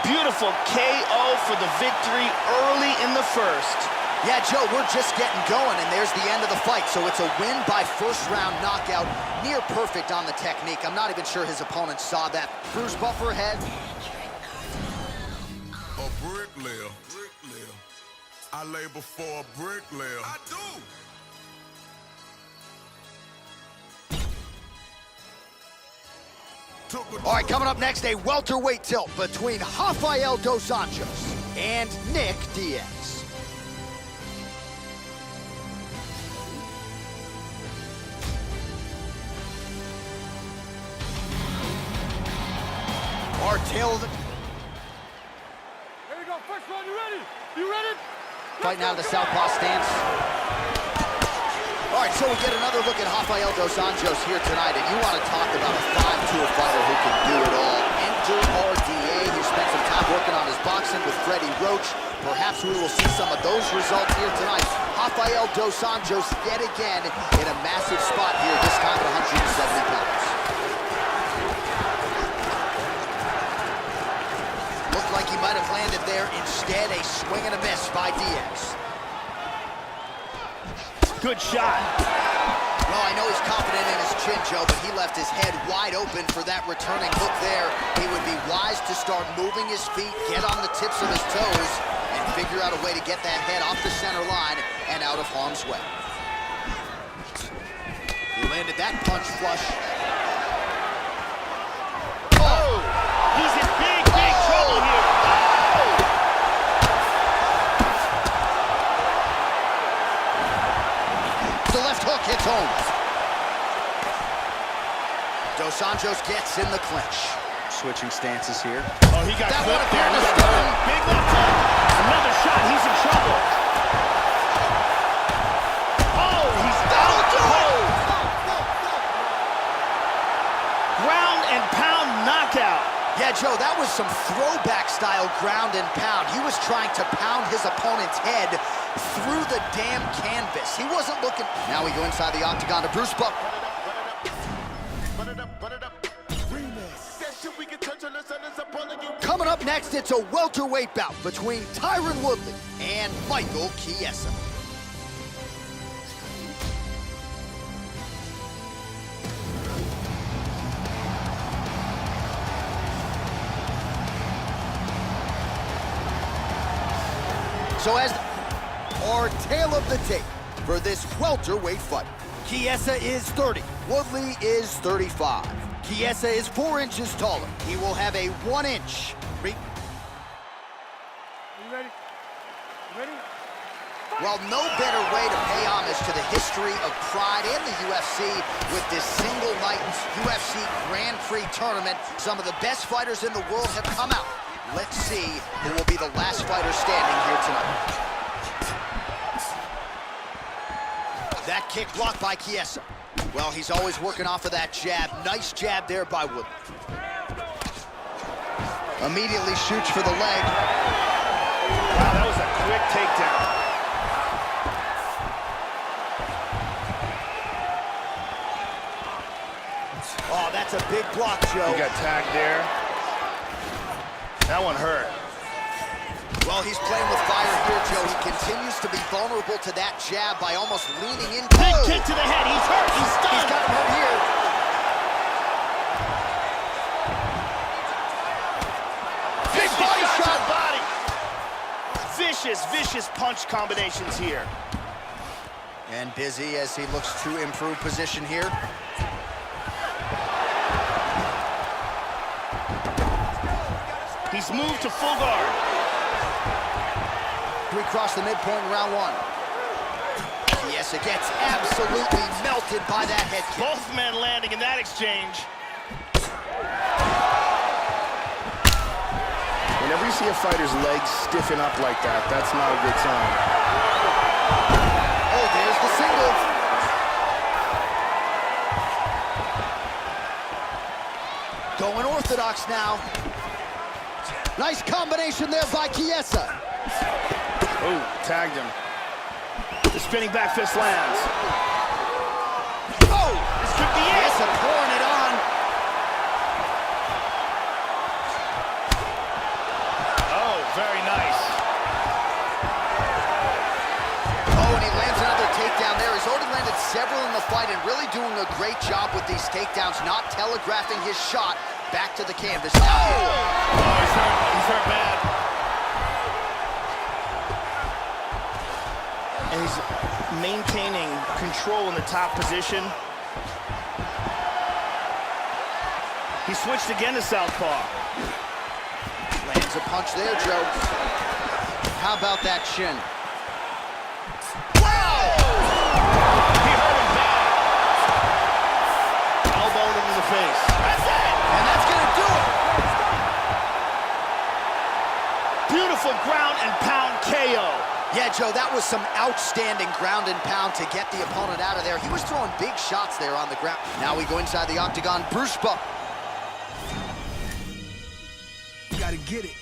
Beautiful KO for the victory early in the first. Yeah, Joe, we're just getting going, and there's the end of the fight. So it's a win by first-round knockout, near perfect on the technique. I'm not even sure his opponent saw that. Bruce Buffer head. A bricklayer. I lay before a bricklayer. I do. All right, coming up next, a welterweight tilt between Rafael dos Anjos and Nick Diaz. Our tale of the... Here we go, first round, you ready? You ready? Fighting out of the southpaw stance. All right, so we get another look at Rafael dos Anjos here tonight, and you want to talk about a 5-tool fighter who can do it all. Enter RDA, who spent some time working on his boxing with Freddie Roach. Perhaps we will see some of those results here tonight. Rafael dos Anjos yet again in a massive spot here, this time at 170 pounds. Looked like he might have landed there. Instead, a swing and a miss by Diaz. Good shot. Well, I know he's confident in his chin, Joe, but he left his head wide open for that returning hook there. He would be wise to start moving his feet, get on the tips of his toes, and figure out a way to get that head off the center line and out of harm's way. He landed that punch flush. Oh! He's in big trouble here. The left hook hits home. Dos Anjos gets in the clinch. Switching stances here. Oh, he got that clipped one there. appeared to stun him. Big left hook. Another shot. He's in trouble. Oh, he's out. Oh. Ground and pound knockout. Yeah, Joe, that was some throwback-style ground and pound. He was trying to pound his opponent's head through the damn canvas. He wasn't looking... Now we go inside the octagon to Bruce Buffer. Coming up next, it's a welterweight bout between Tyron Woodley and Michael Chiesa. So as our tale of the tape for this welterweight fight, Chiesa is 30, Woodley is 35. Chiesa is 4 inches taller. He will have a 1-inch. Are you ready? You ready? Well, no better way to pay homage to the history of pride in the UFC with this single-night UFC Grand Prix tournament. Some of the best fighters in the world have come out. Let's see who will be the last fighter standing here tonight. That kick blocked by Chiesa. Well, he's always working off of that jab. Nice jab there by Woodley. Immediately shoots for the leg. Wow, that was a quick takedown. Oh, that's a big block, Joe. He got tagged there. That one hurt. Well, he's playing with fire here, Joe. He continues to be vulnerable to that jab by almost leaning in. Big kick to the head. He's hurt. He's stunned. He's got him hurt here. Big body shot. Body. Vicious punch combinations here. And busy as he looks to improve position here. He's moved to full guard. We cross the midpoint in round 1. Yes, it gets absolutely melted by that head kick. Both men landing in that exchange. Whenever you see a fighter's legs stiffen up like that, that's not a good sign. Oh, there's the single. Going orthodox now. Nice combination there by Chiesa. Oh, tagged him. The spinning back fist lands. Oh! This could be it. Chiesa pouring it on. several in the fight and really doing a great job with these takedowns, not telegraphing his shot back to the canvas. Now, He's hurt bad. And he's maintaining control in the top position. He switched again to southpaw. lands a punch there, Joe. How about that shin? He hurt him bad. Elbowed him in the face. That's it! And that's gonna do it! Beautiful ground and pound KO. Yeah, Joe, that was some outstanding ground and pound to get the opponent out of there. He was throwing big shots there on the ground. Now we go inside the octagon. Bruce Buck. You gotta get it.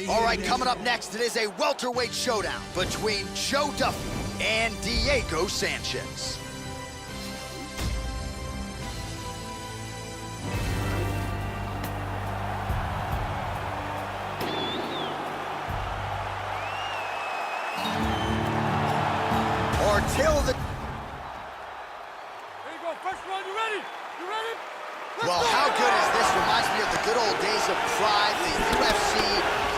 All right, coming up next, it is a welterweight showdown between Joe Duffy and Diego Sanchez. Our tale of the... Here you go, first round, you ready? You ready? Well, how good is this? Reminds me of the good old days of Pride, the UFC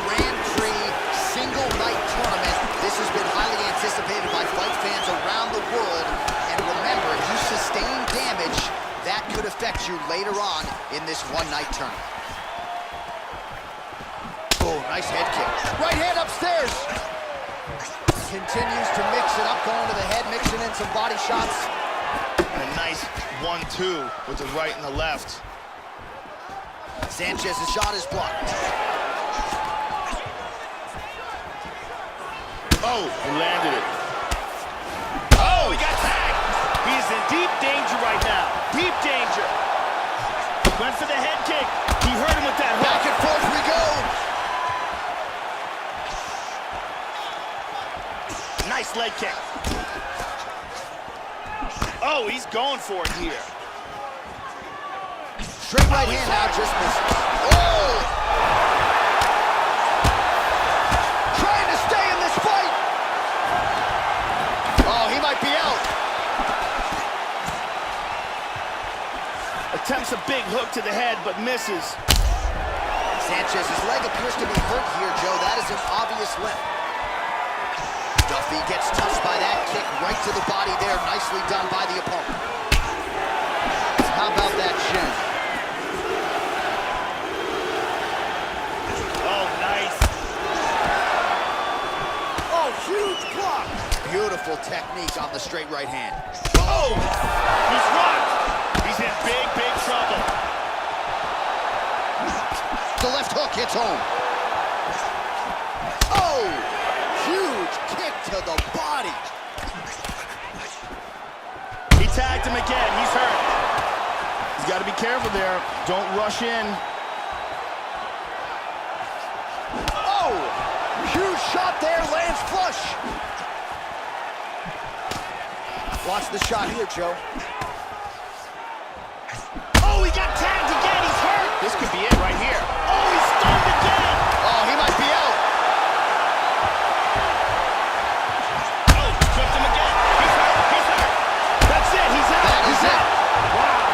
Grand Prix single night tournament. This has been highly anticipated by fight fans around the world. And remember, if you sustain damage, that could affect you later on in this one-night tournament. Oh, nice head kick. Right hand upstairs. Continues to mix it up, going to the head, mixing in some body shots. And a nice 1-2 with the right and the left. Sanchez's shot is blocked. Oh, he landed it. Oh, he got tagged. He's in deep danger right now. Deep danger. Went for the head kick. He hurt him with that hook. Back and forth we go. Nice leg kick. Oh, he's going for it here. Straight right hand now, just misses. Oh! Trying to stay in this fight. Oh, he might be out. Attempts a big hook to the head, but misses. Sanchez's leg appears to be hurt here, Joe. That is an obvious limp. Duffy gets touched by that kick right to the body there. Nicely done by the opponent. How about that shin? Oh, nice. Oh, huge block. Beautiful technique on the straight right hand. Oh, he's rocked. He's in big, big trouble. The left hook hits home. Oh, huge kick to the body. He tagged him again. He's hurt. He's got to be careful there. Don't rush in. Oh, huge shot there, lands flush. Watch the shot here, Joe. Oh, he got tagged again. He's hurt. This could be it right here. Oh, he's stunned again. Oh, he might be out. Oh, tripped him again. He's hurt. He's hurt. That's it. He's out. That is it. Wow.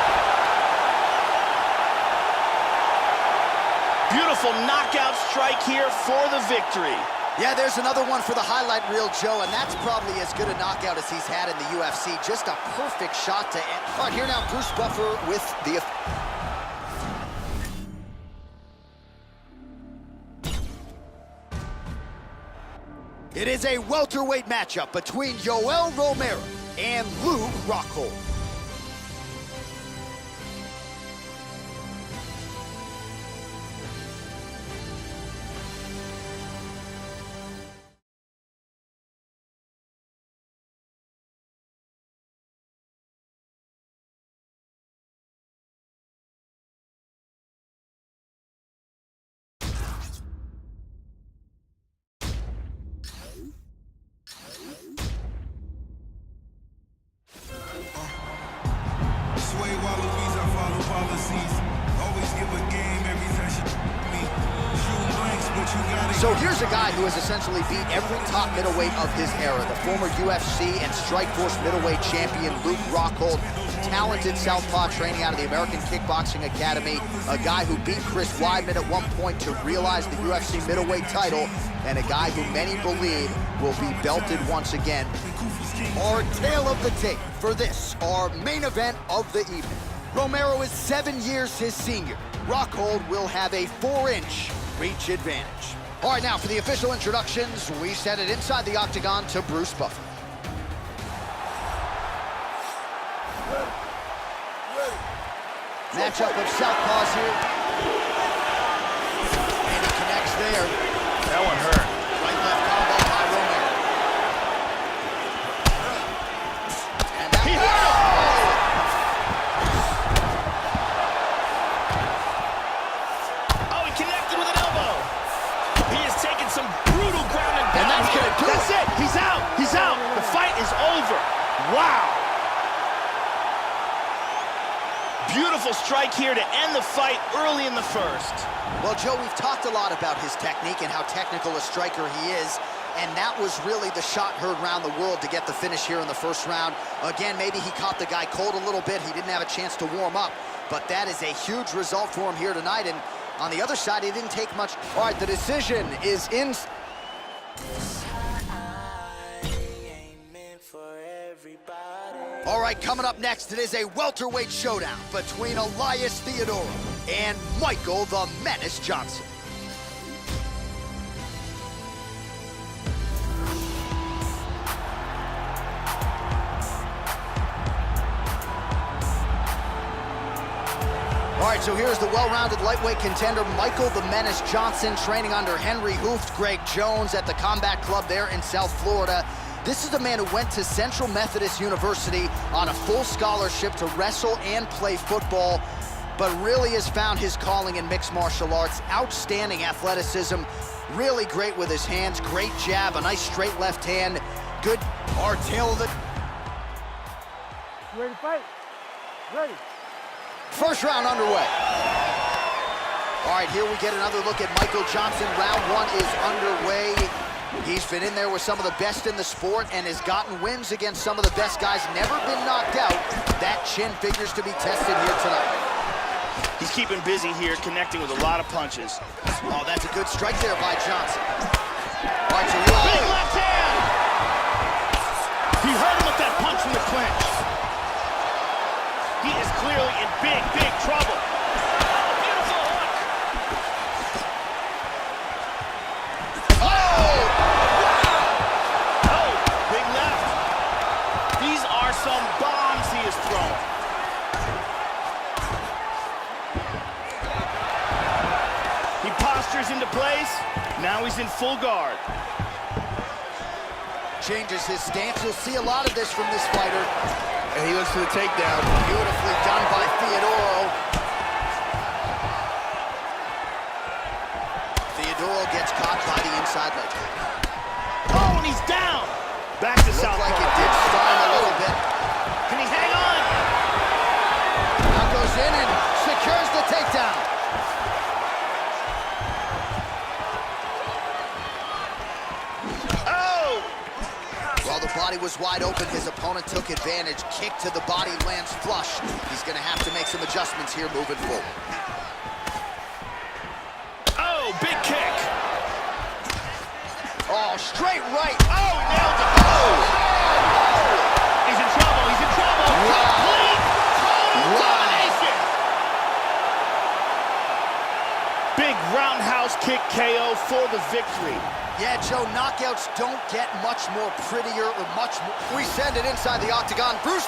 Beautiful knockout strike here for the victory. Yeah, there's another one for the highlight reel, Joe, and that's probably as good a knockout as he's had in the UFC. Just a perfect shot to end. All right, here now, Bruce Buffer with the... It is a welterweight matchup between Yoel Romero and Luke Rockhold. So here's a guy who has essentially beat every top middleweight of his era. The former UFC and Strikeforce middleweight champion Luke Rockhold, talented southpaw training out of the American Kickboxing Academy, a guy who beat Chris Weidman at one point to realize the UFC middleweight title, and a guy who many believe will be belted once again. Our tale of the tape for this, our main event of the evening. Romero is 7 years his senior. Rockhold will have a 4-inch reach advantage. All right, now for the official introductions, we send it inside the octagon to Bruce Buffer. Matchup of southpaws here. And he connects there. That one hurt. Right-left combo by Romero. And that He hurt him! Oh, he connected with an elbow. He has taken some brutal ground and pound. And that's gonna do it. That's it. He's out. He's out. The fight is over. Wow. Beautiful strike here to end the fight early in the first. Well, Joe, we've talked a lot about his technique and how technical a striker he is, and that was really the shot heard around the world to get the finish here in the first round. Again, maybe he caught the guy cold a little bit. He didn't have a chance to warm up, but that is a huge result for him here tonight, and on the other side, he didn't take much. All right, the decision is in. All right, coming up next, it is a welterweight showdown between Elias Theodorou and Michael the Menace Johnson. All right, so here's the well-rounded lightweight contender, Michael the Menace Johnson, training under Henry Hooft, Greg Jones at the Combat Club there in South Florida. This is the man who went to Central Methodist University on a full scholarship to wrestle and play football, but really has found his calling in mixed martial arts. Outstanding athleticism, really great with his hands, great jab, a nice straight left hand, good hard tail of the... You ready to fight? Ready. First round underway. All right, here we get another look at Michael Johnson. Round one is underway. He's been in there with some of the best in the sport and has gotten wins against some of the best guys, never been knocked out. That chin figures to be tested here tonight. He's keeping busy here, connecting with a lot of punches. Oh, that's a good strike there by Johnson. All right, so here we Big go. left hand! He hurt him with that punch from the clinch. He is clearly in big, big trouble. Beautiful hook. Oh, big left. These are some bombs he is throwing. He postures into place. Now he's in full guard. Changes his stance. You'll see a lot of this from this fighter. And he looks for the takedown. Beautifully done by Theodorou. Theodorou gets caught by the inside leg. Oh, and he's down. Back to Looked southpaw. like it did stun him a little bit. Can he hang on? Now goes in and secures the takedown. Oh! While the body was wide open, his opponent took advantage. Kick to the body, lands flush. He's going to have to make some adjustments here moving forward. Oh, big kick. Oh, straight right. Oh, nailed it. Oh! He's in trouble. He's in trouble. Complete total domination. Big roundhouse kick KO for the victory. Yeah, Joe, knockouts don't get much more prettier or much more. We send it inside the octagon. Bruce